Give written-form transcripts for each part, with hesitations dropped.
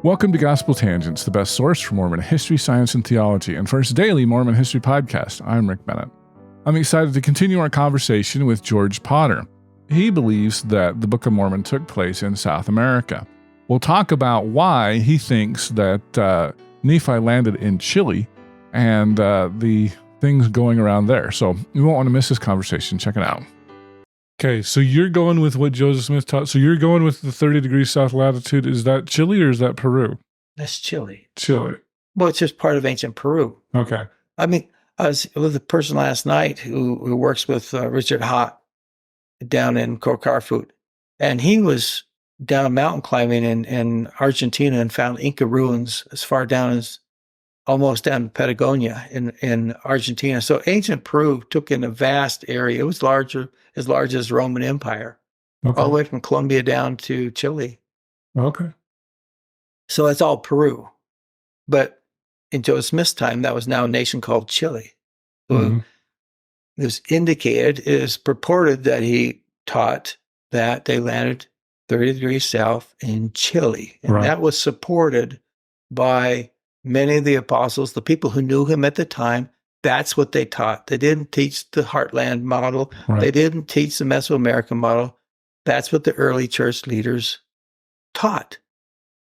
Welcome to Gospel Tangents, the best source for Mormon history, science, and theology, and first daily Mormon history podcast. I'm Rick Bennett. I'm excited to continue our conversation with George Potter. He believes that the Book of Mormon took place in South America. We'll talk about why he thinks that Nephi landed in Chile and the things going around there. So you won't want to miss this conversation. Check it out. Okay, so you're going with what Joseph Smith taught. So you're going with the 30 degrees south latitude. Is that Chile or is that Peru? That's Chile. Chile. Well, it's just part of ancient Peru. Okay. I mean, I was with a person last night who works with Richard Hott down in Cocarfoot, and he was down mountain climbing in Argentina and found Inca ruins as far down as almost down to Patagonia in Argentina. So ancient Peru took in a vast area. It was as large as the Roman Empire, Okay. all the way from Colombia down to Chile. Okay. So it's all Peru. But in Joseph Smith's time, that was now a nation called Chile. So it was indicated, it is purported that he taught that they landed 30 degrees south in Chile. And that was supported by many of the apostles, the people who knew him at the time. That's what they taught. They didn't teach the Heartland model. Right. They didn't teach the Mesoamerican model. That's what the early church leaders taught,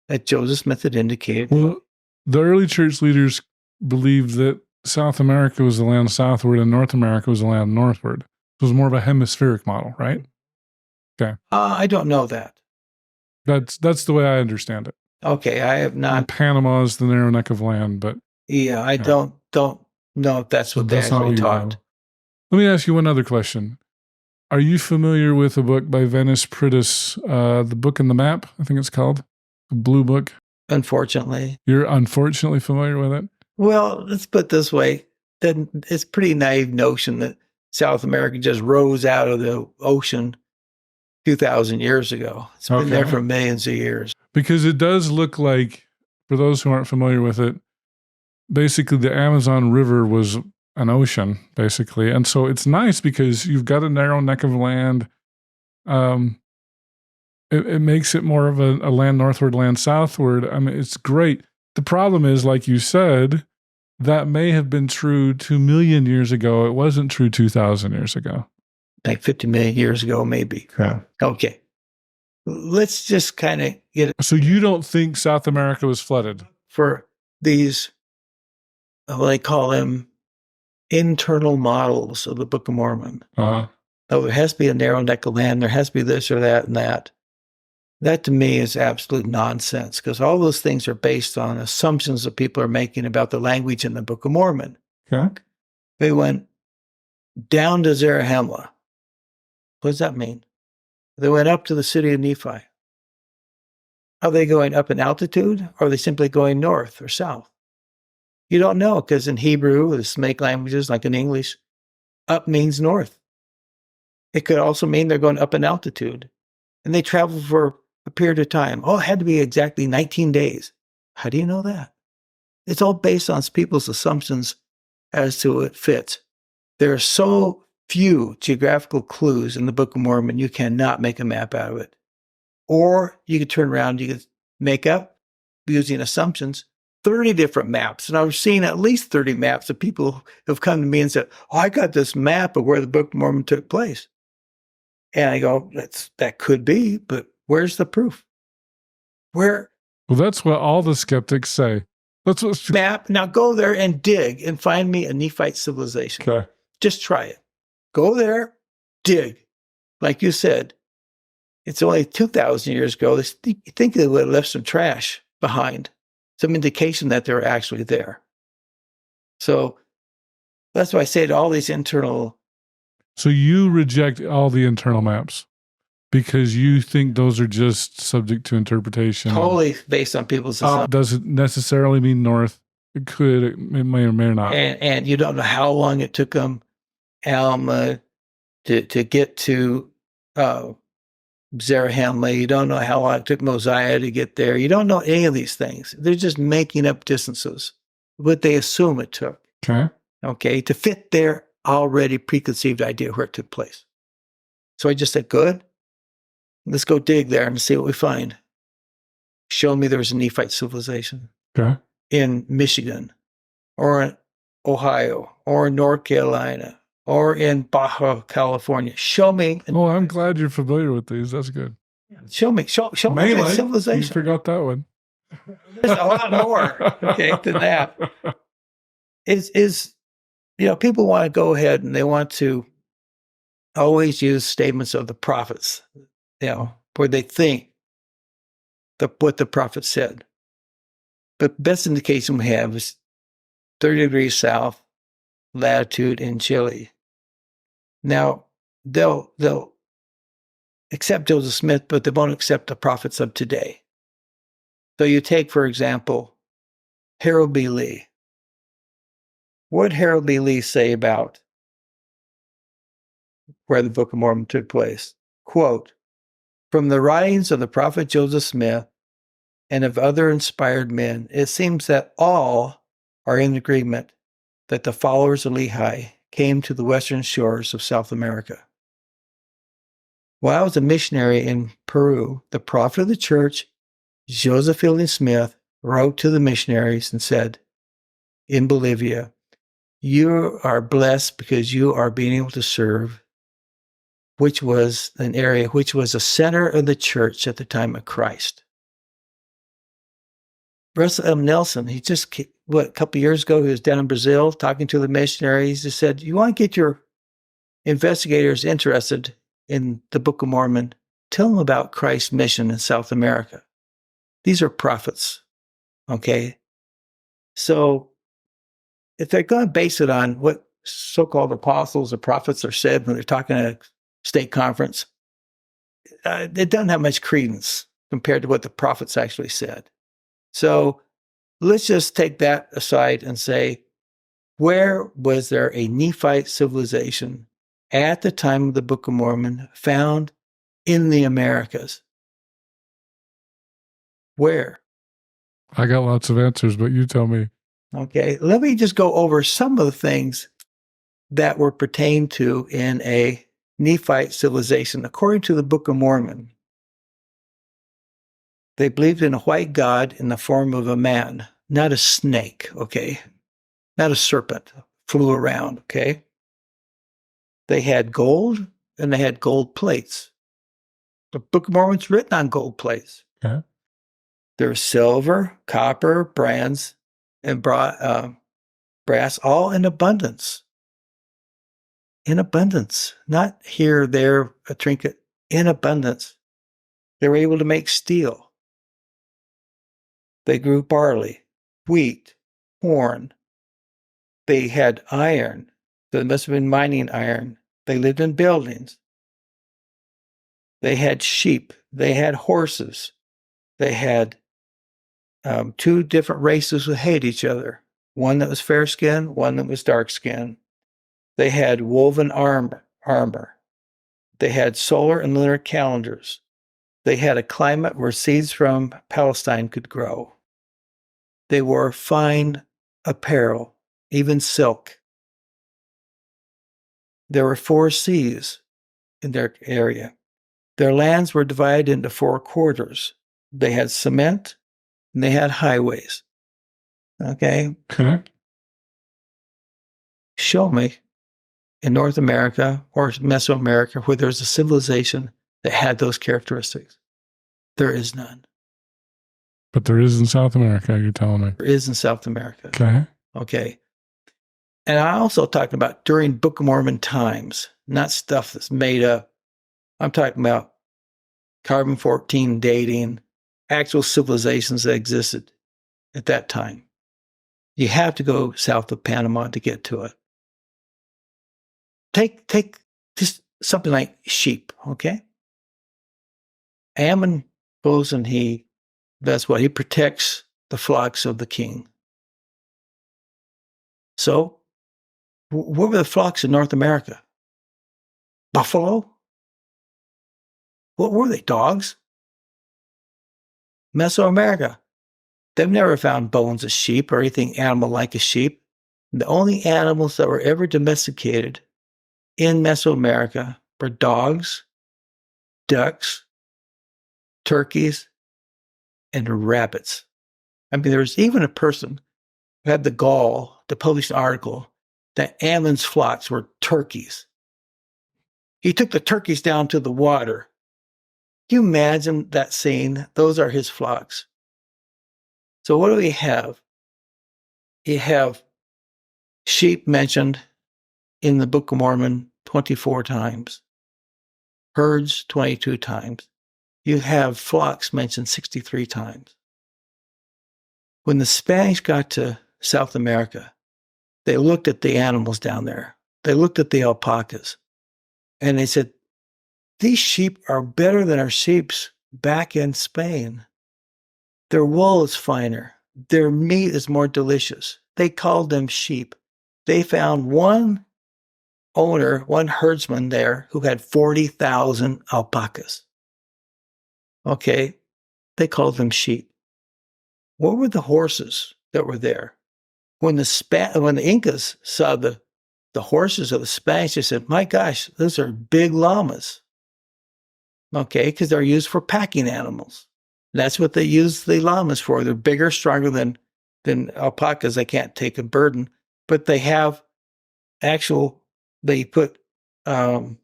that Joseph Smith had indicated. Well, the early church leaders believed that South America was the land southward and North America was the land northward. It was more of a hemispheric model, right? Okay. I don't know that. That's the way I understand it. Okay, I have not. And Panama is the narrow neck of land, but I don't know if that's what they actually taught. Let me ask you one other question. Are you familiar with a book by Venice Pritis, The Book and the Map, I think it's called? The Blue Book? Unfortunately. You're unfortunately familiar with it? Well, let's put it this way. Then it's a pretty naive notion that South America just rose out of the ocean 2,000 years ago. It's been there for millions of years. Because it does look like, for those who aren't familiar with it, basically the Amazon River was an ocean, basically. And so it's nice because you've got a narrow neck of land. It makes it more of a land northward, land southward. I mean, it's great. The problem is, like you said, that may have been true 2 million years ago. It wasn't true 2,000 years ago. Like 50 million years ago, maybe. Yeah. Okay. Let's just kind of get it. So you don't think South America was flooded? For these, what I call them, internal models of the Book of Mormon. Uh-huh. Oh, there has to be a narrow neck of land. There has to be this or that and that. That to me is absolute nonsense, because all those things are based on assumptions that people are making about the language in the Book of Mormon. Okay. They went down to Zarahemla. What does that mean? They went up to the city of Nephi. Are they going up in altitude, or are they simply going north or south? You don't know, because in Hebrew, the Semitic languages, like in English, up means north. It could also mean they're going up in altitude. And they traveled for a period of time. Oh, it had to be exactly 19 days. How do you know that? It's all based on people's assumptions as to what fits. There are so few geographical clues in the Book of Mormon, you cannot make a map out of it. Or you could turn around, you could make up, using assumptions, 30 different maps. And I've seen at least 30 maps of people who've come to me and said, oh, I got this map of where the Book of Mormon took place. And I go, that could be, but where's the proof? Where? Well, that's what all the skeptics say. That's what map. Now go there and dig and find me a Nephite civilization. Okay. Just try it. Go there, dig. Like you said, it's only 2,000 years ago. You think they would have left some trash behind, some indication that they're actually there. So that's why I say to all these internal. So you reject all the internal maps because you think those are just subject to interpretation. Totally based on people's assumptions. Doesn't necessarily mean north. It could, it may or may not. And you don't know how long it took them to get to Zarahemla. You don't know how long it took Mosiah to get there. You don't know any of these things. They're just making up distances, what they assume it took. Okay, to fit their already preconceived idea where it took place. So I just said, good. Let's go dig there and see what we find. show me there's a Nephite civilization Okay. in Michigan or in Ohio or in North Carolina or in Baja California. Show me. Oh, I'm glad you're familiar with these. That's good. Show me that You civilization. forgot that one. There's a lot more, okay, than that. Is people want to go ahead and they want to always use statements of the prophets, where they think what the prophet said. But the best indication we have is 30 degrees south latitude in Chile. Now, they'll accept Joseph Smith, but they won't accept the prophets of today. So you take, for example, Harold B. Lee. What did Harold B. Lee say about where the Book of Mormon took place? Quote, "From the writings of the prophet Joseph Smith and of other inspired men, it seems that all are in agreement that the followers of Lehi came to the western shores of South America. While I was a missionary in Peru, the prophet of the church, Joseph Fielding Smith, wrote to the missionaries and said, in Bolivia, you are blessed because you are being able to serve, which was an area which was a center of the church at the time of Christ." Russell M. Nelson, a couple of years ago, he was down in Brazil talking to the missionaries. He said, you want to get your investigators interested in the Book of Mormon, tell them about Christ's mission in South America. These are prophets, okay? So if they're going to base it on what so-called apostles or prophets are said when they're talking at a state conference, it doesn't have much credence compared to what the prophets actually said. So let's just take that aside and say, where was there a Nephite civilization at the time of the Book of Mormon found in the Americas? Where? I got lots of answers, but you tell me. Okay, let me just go over some of the things that were pertained to in a Nephite civilization. According to the Book of Mormon, they believed in a white god in the form of a man, not a snake, okay? Not a serpent, flew around, okay? They had gold and they had gold plates. The Book of Mormon's written on gold plates. Okay. There's silver, copper, bronze, and brass, all in abundance. In abundance. Not here, there, a trinket. In abundance. They were able to make steel. They grew barley, wheat, corn. They had iron. So they must have been mining iron. They lived in buildings. They had sheep. They had horses. They had two different races who hated each other. One that was fair-skinned, one that was dark-skinned. They had woven armor. They had solar and lunar calendars. They had a climate where seeds from Palestine could grow. They wore fine apparel, even silk. There were 4 seas in their area. Their lands were divided into 4 quarters. They had cement and they had highways. Okay? Okay. Show me in North America or Mesoamerica where there's a civilization that had those characteristics. There is none. But there is in South America, you're telling me. There is in South America. Okay. Okay. And I also talked about during Book of Mormon times, not stuff that's made up. I'm talking about carbon-14 dating, actual civilizations that existed at that time. You have to go south of Panama to get to it. Take just something like sheep, okay? Ammon goes and he does what? He protects the flocks of the king. So, what were the flocks in North America? Buffalo? What were they? Dogs? Mesoamerica. They've never found bones of sheep or anything animal like a sheep. The only animals that were ever domesticated in Mesoamerica were dogs, ducks, turkeys, and rabbits. I mean, there was even a person who had the gall to publish an article that Ammon's flocks were turkeys. He took the turkeys down to the water. Can you imagine that scene? Those are his flocks. So what do we have? You have sheep mentioned in the Book of Mormon 24 times. Herds 22 times. You have flocks mentioned 63 times. When the Spanish got to South America, they looked at the animals down there. They looked at the alpacas. And they said, these sheep are better than our sheep back in Spain. Their wool is finer. Their meat is more delicious. They called them sheep. They found one owner, one herdsman there who had 40,000 alpacas. Okay, they called them sheep. What were the horses that were there? When the Incas saw the horses of the Spanish, they said, my gosh, those are big llamas. Okay, because they're used for packing animals. That's what they use the llamas for. They're bigger, stronger than alpacas. They can't take a burden, but they have they put cargo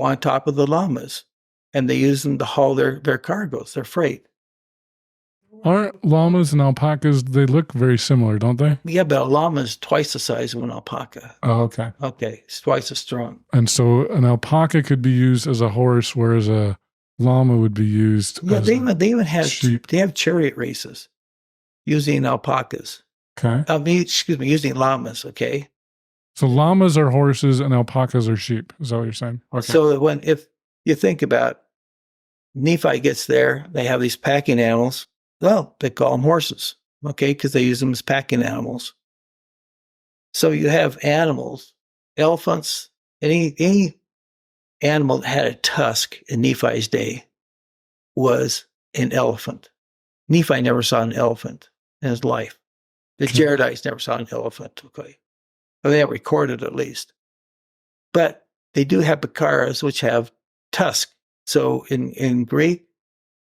on top of the llamas, and they use them to haul their cargoes, their freight. Aren't llamas and alpacas, they look very similar, don't they? Yeah, but a llama is twice the size of an alpaca. Oh, okay. Okay, it's twice as strong. And so an alpaca could be used as a horse, whereas a llama would be used as they even have sheep. They have chariot races using alpacas. Okay. Using llamas, okay? So llamas are horses and alpacas are sheep. Is that what you're saying? Okay. So if you think about Nephi gets there, they have these packing animals. Well, they call them horses, okay, because they use them as packing animals. So you have animals, elephants, any animal that had a tusk in Nephi's day was an elephant. Nephi never saw an elephant in his life. The Jaredites never saw an elephant, okay? Or they have recorded at least. But they do have Bakaras, which have tusk. So in Greek,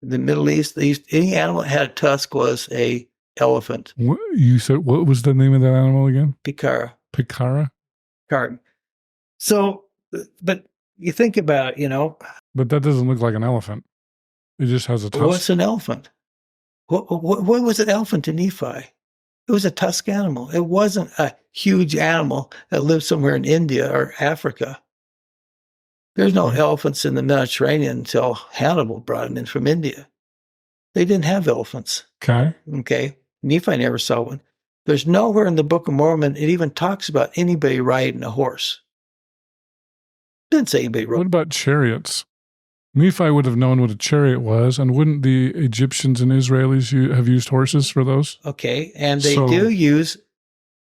the Middle East, any animal that had a tusk was a elephant. What, you said, what was the name of that animal again? Pikara. Pikara? Pikara. So, but you think about, But that doesn't look like an elephant. It just has a tusk. What's an elephant? What was an elephant to Nephi? It was a tusk animal. It wasn't a huge animal that lived somewhere in India or Africa. There's no elephants in the Mediterranean until Hannibal brought them in from India. They didn't have elephants. Okay. Nephi never saw one. There's nowhere in the Book of Mormon it even talks about anybody riding a horse. It didn't say anybody rode. What about chariots? Nephi would have known what a chariot was, and wouldn't the Egyptians and Israelis have used horses for those? Okay, and they do use,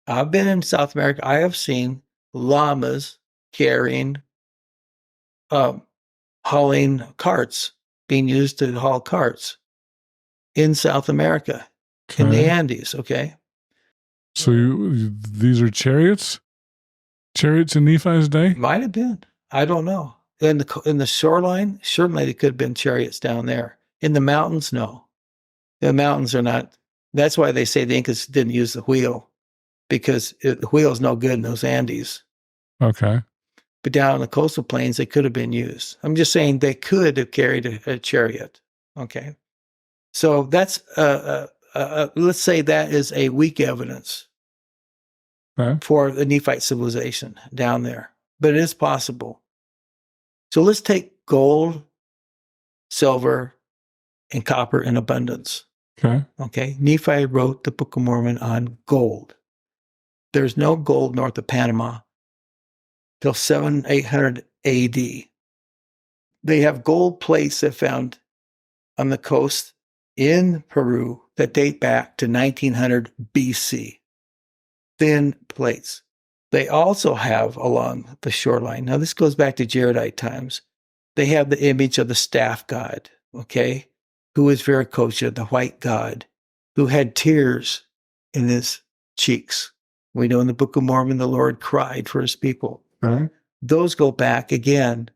I've been in South America, I have seen llamas carrying hauling carts, being used to haul carts in South America, in the Andes, okay? So these are chariots? Chariots in Nephi's day? Might have been. I don't know. In the shoreline, certainly there could have been chariots down there. In the mountains, no. The mountains are not. That's why they say the Incas didn't use the wheel, because the wheel is no good in those Andes. Okay. But down on the coastal plains, they could have been used. I'm just saying they could have carried a chariot. Okay. So that's, let's say that is a weak evidence for the Nephite civilization down there. But it is possible. So let's take gold, silver, and copper in abundance. Okay. Nephi wrote the Book of Mormon on gold. There's no gold north of Panama till 800 AD. They have gold plates they found on the coast in Peru that date back to 1900 BC. Thin plates. They also have along the shoreline. Now, this goes back to Jaredite times. They have the image of the staff god, okay, who is Viracocha, the white god, who had tears in his cheeks. We know in the Book of Mormon, the Lord cried for his people. Those go back again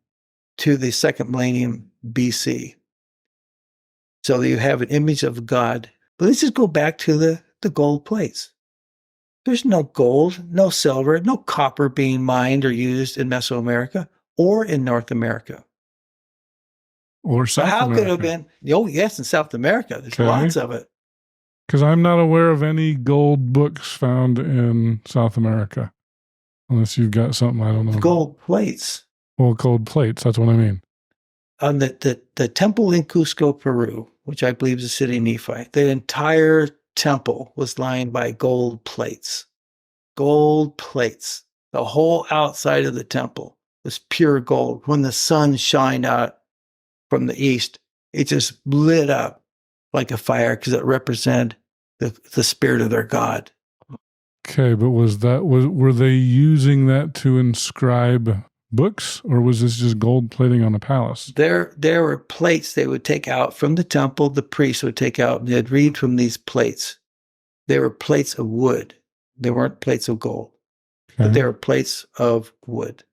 to the second millennium BC. So you have an image of God. But let's just go back to the gold plates. There's no gold, no silver, no copper being mined or used in Mesoamerica or in North America. Or So South how America. could it have been? Oh, yes, in South America. There's lots of it. Because I'm not aware of any gold books found in South America. Unless you've got something I don't know. Gold plates. Well, gold plates, that's what I mean. On the temple in Cusco, Peru, which I believe is the city of Nephi, the entire temple was lined by gold plates. Gold plates. The whole outside of the temple was pure gold. When the sun shined out from the east, it just lit up like a fire because it represented the spirit of their God. Okay, but were they using that to inscribe books, or was this just gold plating on a palace? There were plates they would take out from the temple. The priests would take out, and they'd read from these plates. They were plates of wood. They weren't plates of gold, but they were plates of wood.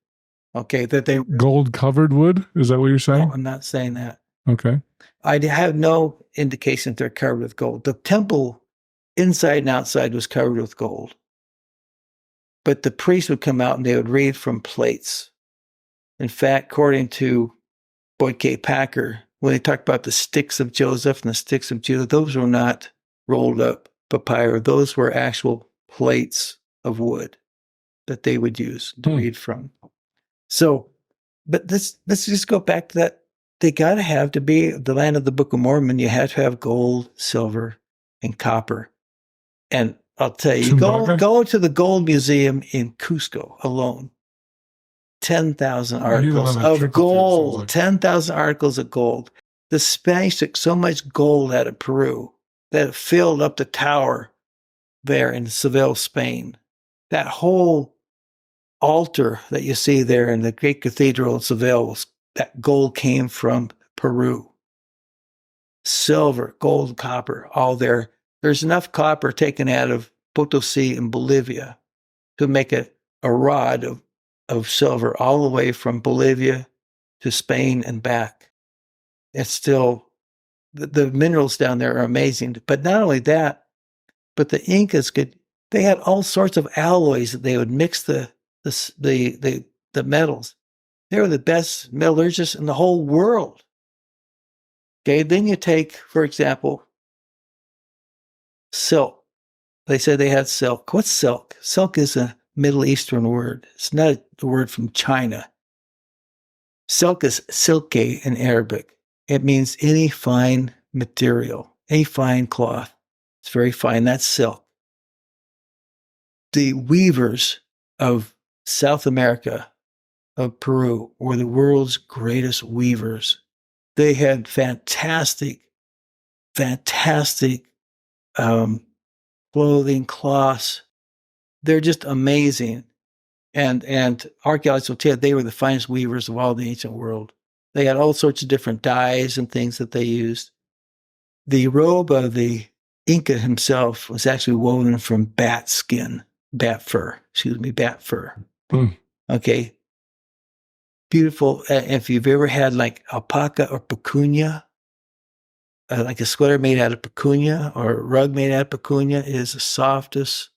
Okay, that they gold covered wood. Is that what you're saying? No, I'm not saying that. Okay, I have no indication that they're covered with gold. The temple, inside and outside, was covered with gold. But the priests would come out and they would read from plates. In fact, according to Boyd K. Packer, when they talked about the sticks of Joseph and the sticks of Judah, those were not rolled up papyrus. Those were actual plates of wood that they would use to read from. So, but let's just go back to that. They got to have, to be the land of the Book of Mormon, you had to have gold, silver, and copper. And I'll tell you, go to the gold museum in Cusco alone. 10,000 articles of gold. 10,000 articles of gold. The Spanish took so much gold out of Peru that it filled up the tower there in Seville, Spain. That whole altar that you see there in the great cathedral in Seville, that gold came from Peru. Silver, gold, copper, all there. There's enough copper taken out of Potosi in Bolivia to make a rod of silver all the way from Bolivia to Spain and back. It's still, the minerals down there are amazing. But not only that, but the Incas they had all sorts of alloys that they would mix the metals. They were the best metallurgists in the whole world. Okay, then you take, for example, silk. They said they had silk. What's silk? Silk is a Middle Eastern word. It's not a word from China. Silk is silke in Arabic. It means any fine material, any fine cloth. It's very fine. That's silk. The weavers of South America, of Peru, were the world's greatest weavers. They had fantastic clothing, cloths. They're just amazing. And archaeologists will tell you they were the finest weavers of all the ancient world. They had all sorts of different dyes and things that they used. The robe of the Inca himself was actually woven from bat fur. Okay. Beautiful. If you've ever had like alpaca or pucuna, like a sweater made out of pucuna or a rug made out of pucuna, it is the softest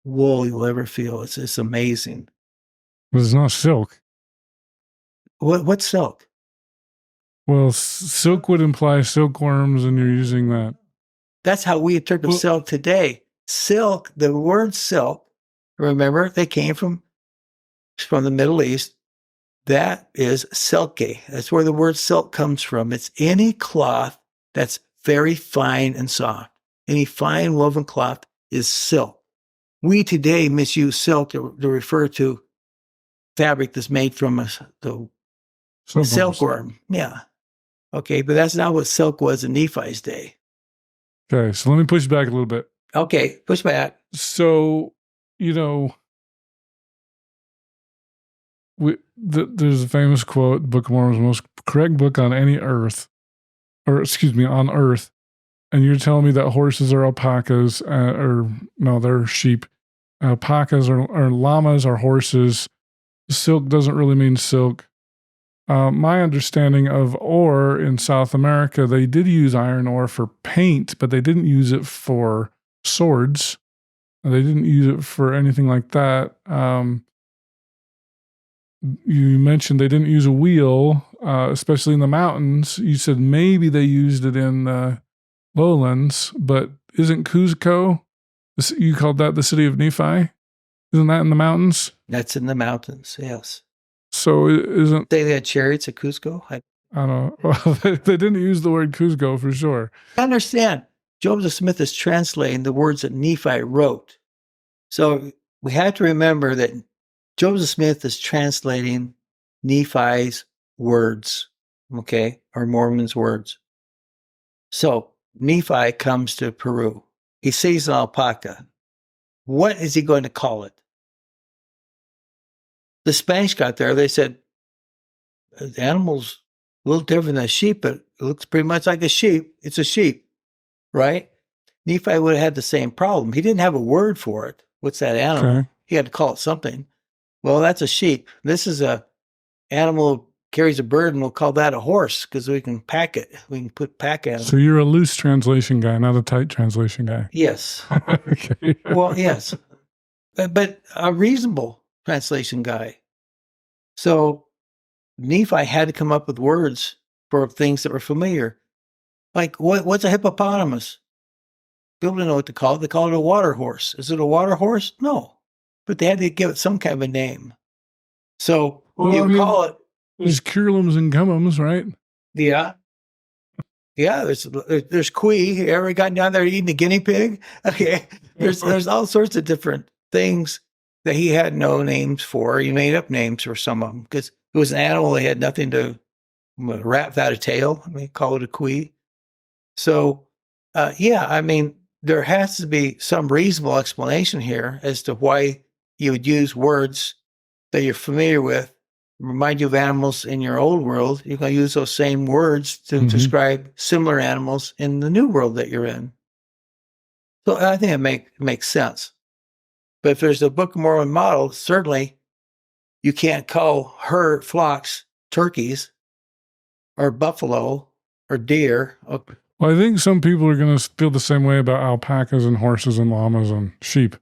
wool you'll ever feel. It's amazing. But it's not silk. What's silk? Well, silk would imply silkworms, and you're using that. That's how we interpret silk today. Silk, the word silk, remember, they came from the Middle East. That is silke. That's where the word silk comes from. It's any cloth that's very fine and soft. Any fine woven cloth is silk. We today misuse silk to refer to fabric that's made from the silkworm. Yeah. Okay, but that's not what silk was in Nephi's day. Okay, so let me push back a little bit. Okay, push back. So, there's a famous quote, the Book of Mormon is the most correct book on earth. And you're telling me that horses are alpacas, they're sheep. Alpacas or llamas are horses. Silk doesn't really mean silk. My understanding of ore in South America, they did use iron ore for paint, but they didn't use it for swords. They didn't use it for anything like that. You mentioned they didn't use a wheel, especially in the mountains. You said maybe they used it in the lowlands, but isn't Cuzco, you called that the city of Nephi? Isn't that in the mountains? That's in the mountains, yes. So isn't... They had chariots at Cuzco? I don't know. Well, they didn't use the word Cuzco for sure. I understand. Joseph Smith is translating the words that Nephi wrote. So we have to remember that Joseph Smith is translating Nephi's words, okay, or Mormon's words. So Nephi comes to Peru. He sees an alpaca. What is he going to call it? The Spanish got there. They said, the animal's a little different than a sheep, but it looks pretty much like a sheep. It's a sheep, right? Nephi would have had the same problem. He didn't have a word for it. What's that animal? Okay. He had to call it something. Well, that's a sheep. This is a animal carries a burden. We'll call that a horse because we can pack it. We can put pack animal. So you're a loose translation guy, not a tight translation guy. Yes. Okay. Well, yes, but a reasonable translation guy. So Nephi had to come up with words for things that were familiar. Like, what's a hippopotamus? People don't know what to call it. They call it a water horse. Is it a water horse? No. But they had to give it some kind of a name. So call it... There's curlums and gummums, right? Yeah. Yeah, there's Quee. You ever gotten down there eating a guinea pig? Okay. There's all sorts of different things that he had no names for. He made up names for some of them because it was an animal. They had nothing to wrap without a tail. I mean, call it a Quee. So, I mean, there has to be some reasonable explanation here as to why you would use words that you're familiar with, remind you of animals in your old world. You're going to use those same words to describe similar animals in the new world that you're in. So I think it makes sense. But if there's a Book of Mormon model, certainly you can't call flocks turkeys or buffalo or deer. Well, I think some people are going to feel the same way about alpacas and horses and llamas and sheep.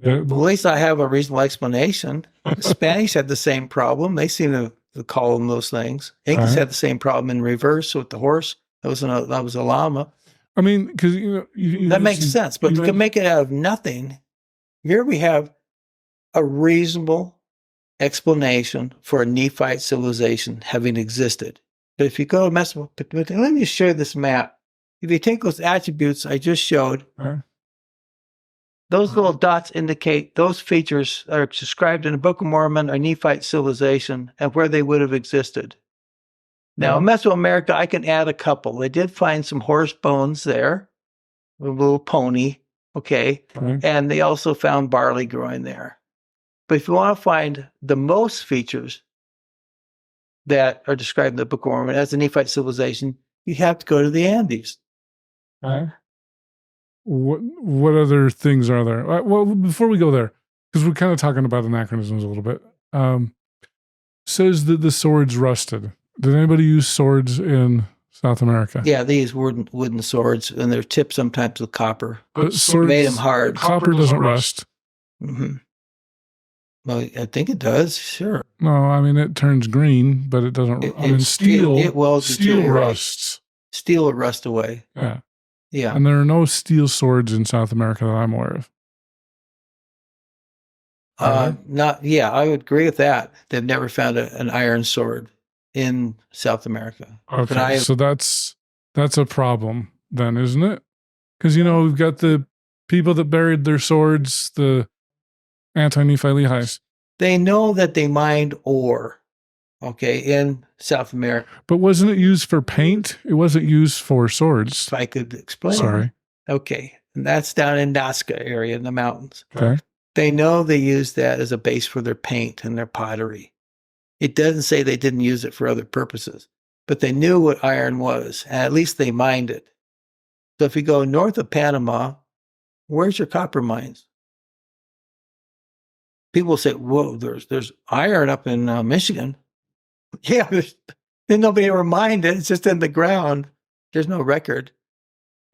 Well, at least I have a reasonable explanation. The Spanish had the same problem. They seem to call them those things. Incas had the same problem in reverse with the horse. That was a llama. I mean, because that makes sense. But you can make it out of nothing. Here we have a reasonable explanation for a Nephite civilization having existed. But if you go to Mesopotamia, let me show you this map. If you take those attributes I just showed, those little dots indicate those features are described in the Book of Mormon or Nephite civilization and where they would have existed. Now, in Mesoamerica, I can add a couple. They did find some horse bones there, a little pony, and they also found barley growing there. But if you want to find the most features that are described in the Book of Mormon as a Nephite civilization, you have to go to the Andes. What other things are there? Well, before we go there, because we're kind of talking about anachronisms a little bit, says that the swords rusted. Did anybody use swords in South America? Yeah, they use wooden swords, and they're tipped sometimes with copper. But swords made them hard. Copper doesn't rust. Mm-hmm. Well, I think it does, sure. No, I mean, it turns green, but it doesn't. Steel rusts. Steel will rust away. Yeah. Yeah. And there are no steel swords in South America that I'm aware of. I would agree with that. They've never found an iron sword in South America. Okay, so that's a problem then, isn't it? Because, we've got the people that buried their swords, the anti-Nephi Lehis. They know that they mined ore, in South America. But wasn't it used for paint? It wasn't used for swords. If I could explain. Sorry. Okay. And that's down in Nazca area in the mountains. Okay. They know they used that as a base for their paint and their pottery. It doesn't say they didn't use it for other purposes, but they knew what iron was, and at least they mined it. So if you go north of Panama, where's your copper mines? People say, whoa, there's iron up in Michigan. Yeah, then nobody ever mined it. It's just in the ground. There's no record.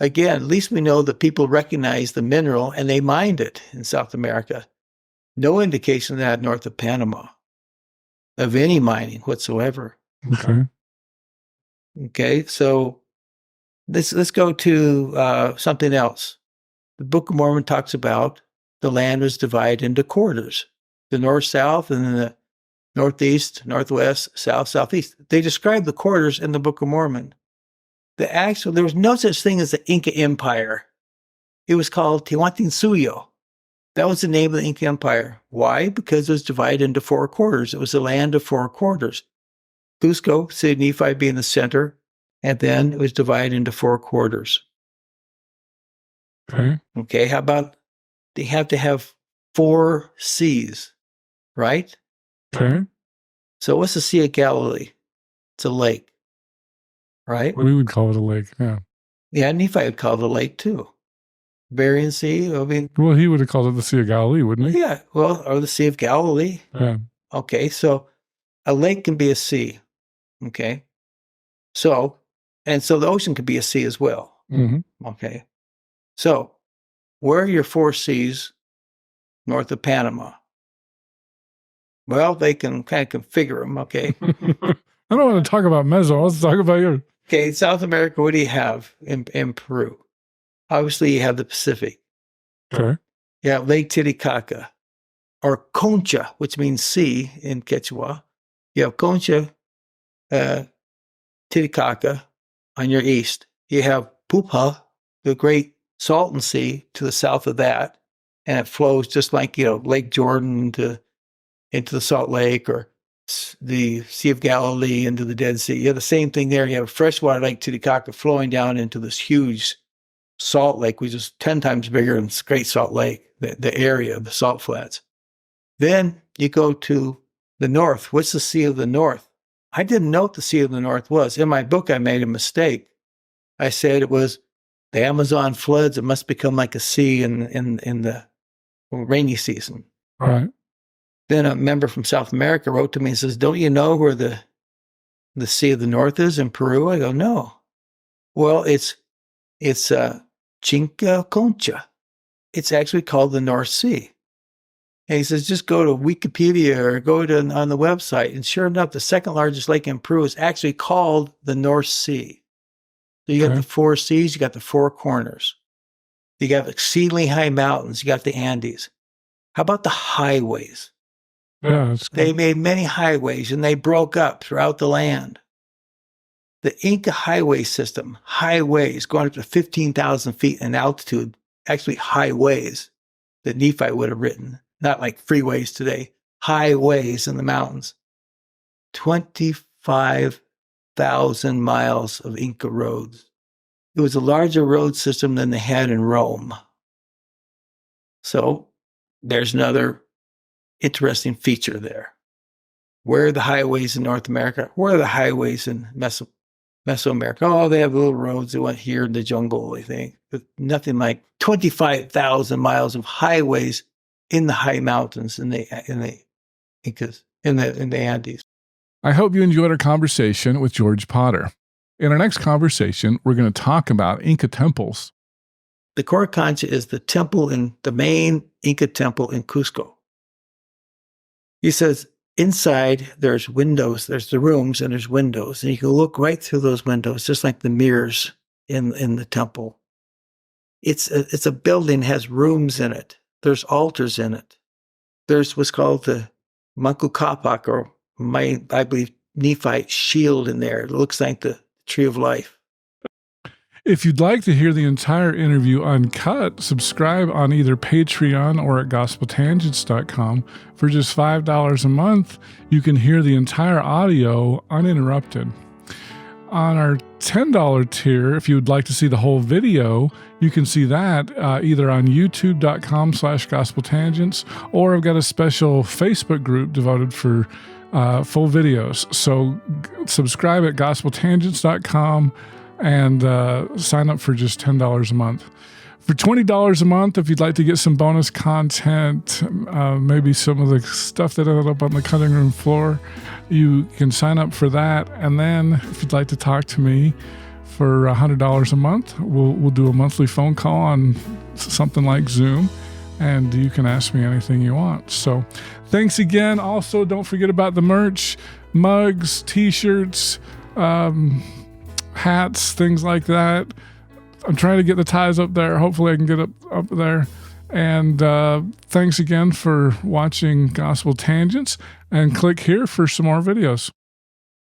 Again, at least we know that people recognize the mineral and they mined it in South America. No indication of that north of Panama of any mining whatsoever. Okay. Okay, so let's go to something else. The Book of Mormon talks about the land was divided into quarters, the north-south and then the northeast, northwest, south, southeast. They describe the quarters in the Book of Mormon. There was no such thing as the Inca Empire. It was called Tehuantinsuyo. That was the name of the Inca Empire. Why? Because it was divided into 4 quarters. It was a land of 4 quarters. Cusco, city of Nephi being the center, and then it was divided into 4 quarters. Okay. Okay, how about they have to have 4 seas, right? Okay. So what's the Sea of Galilee? It's a lake, right? We would call it a lake, yeah. Yeah, Nephi would call it a lake too. Bering Sea, I mean. Well, he would have called it the Sea of Galilee, wouldn't he? Yeah, well, or the Sea of Galilee. Yeah. Okay, so a lake can be a sea, okay? So the ocean could be a sea as well, okay? So where are your 4 seas north of Panama? Well, they can kind of configure them, okay? I don't want to talk about Meso. Let's talk about you. Okay, South America, what do you have in Peru? Obviously, you have the Pacific. Okay. You have Lake Titicaca, or Concha, which means sea in Quechua. You have Concha, Titicaca on your east. You have Pupa, the great Salton Sea, to the south of that, and it flows just like, Lake Jordan into the Salt Lake, or the Sea of Galilee into the Dead Sea. You have the same thing there. You have freshwater Lake Titicaca flowing down into this huge Salt Lake, which is 10 times bigger than Great Salt Lake, the area of the salt flats. Then you go to the north. What's the Sea of the North? I didn't know what the Sea of the North was. In my book, I made a mistake. I said it was the Amazon floods. It must become like a sea in the rainy season. All right. Then a member from South America wrote to me and says, don't you know where the Sea of the North is in Peru? I go, no. Well, it's Chinca Concha. It's actually called the North Sea. And he says, just go to Wikipedia or go on the website. And sure enough, the second largest lake in Peru is actually called the North Sea. So you got the 4 seas, you got the 4 corners. You got exceedingly high mountains, you got the Andes. How about the highways? Yeah, they made many highways and they broke up throughout the land. The Inca highway system, highways going up to 15,000 feet in altitude, actually highways that Nephi would have written, not like freeways today, highways in the mountains. 25,000 miles of Inca roads. It was a larger road system than they had in Rome. So there's another interesting feature there. Where are the highways in North America? Where are the highways in Mesoamerica? Oh, they have little roads. They went here in the jungle, I think. But nothing like 25,000 miles of highways in the high mountains in the Incas, in the Andes. I hope you enjoyed our conversation with George Potter. In our next conversation, we're going to talk about Inca temples. The Coricancha is the main Inca temple in Cusco. He says, inside there's windows, there's the rooms and there's windows, and you can look right through those windows, just like the mirrors in the temple. It's a building, has rooms in it. There's altars in it. There's what's called the Manku Kapak, or I believe Nephite shield in there. It looks like the tree of life. If you'd like to hear the entire interview uncut, subscribe on either Patreon or at gospeltangents.com. For just $5 a month, you can hear the entire audio uninterrupted. On our $10 tier, if you would like to see the whole video, you can see that either on youtube.com/gospeltangents, or I've got a special Facebook group devoted for full videos. So subscribe at gospeltangents.com and sign up for just $10 a month. For $20 a month, if you'd like to get some bonus content, maybe some of the stuff that ended up on the cutting room floor, you can sign up for that. And then if you'd like to talk to me for $100 a month, we'll do a monthly phone call on something like Zoom, and you can ask me anything you want. So thanks again. Also, don't forget about the merch, mugs, t-shirts, hats, things like that. I'm trying to get the ties up there. Hopefully I can get up there. And thanks again for watching Gospel Tangents, and click here for some more videos.